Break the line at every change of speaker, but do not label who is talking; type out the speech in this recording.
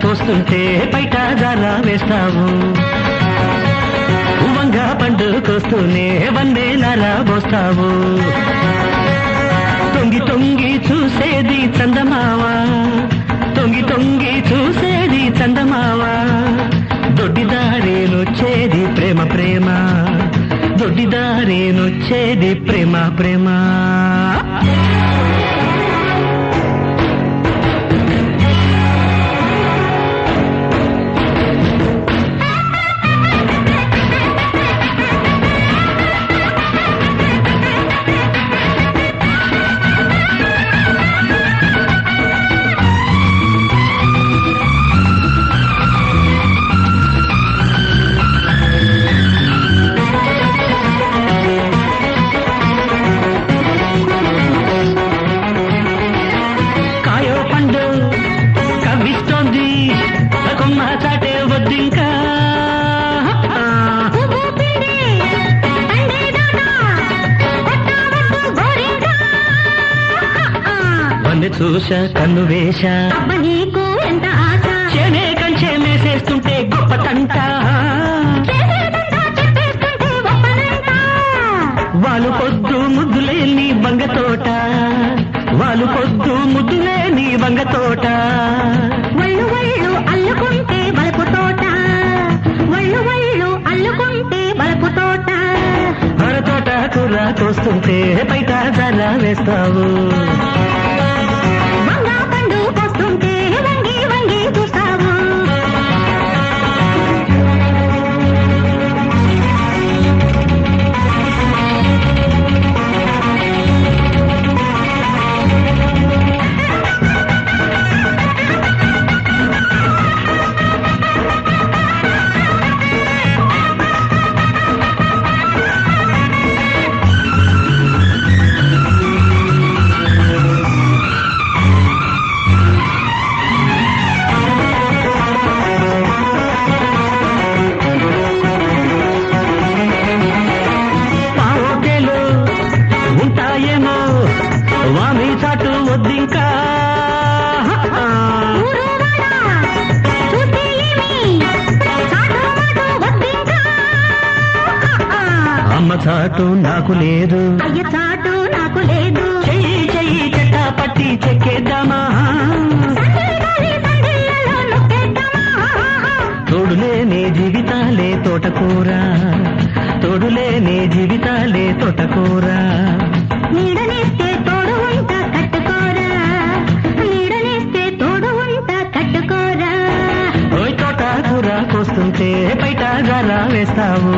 కోస్తుంటే బయట జారా వేస్తావు వంగ పండు కోస్తూనే వన్నే నరా పోస్తావు తొంగి తొంగి చూసేది చందమావా తొంగి తొంగి చూసేది చందమావా దొడ్డిదారేనొచ్చేది ప్రేమ ప్రేమ దొడ్డిదారేనొచ్చేది ప్రేమ ప్రేమ చాటే వద్దింకా వన్ని చూసా కన్ను వేశా చేనే కంచే మేసేస్తుంటే గొప్ప తంట వాళ్ళు పొద్దు ముద్దులేని వంగతోట వాళ్ళు పొద్దు ముద్దులేని వంగతోట కోస్తుంటే బయట జరా వేస్తావు పండు కోస్తుంటే వంగి వంగి చూస్తావు వామి చాటు వద్దింకా అమ్మ చాటు నాకు లేదు
చాటు నాకు లేదు
చెయ్యి చెయ్యి చెట్ట పట్టి చెక్కేద్దామా తోడులేని జీవితాలే తోటకూర తోడులేని జీవితాలే తోటకూర
నీడనేస్తే తోడు వంట కట్టుకోరా నీడనేస్తే తోడు వంట కట్టుకోరా
ఓయ్ తోటకూర కోస్తుంటే బయట జారా వేస్తావు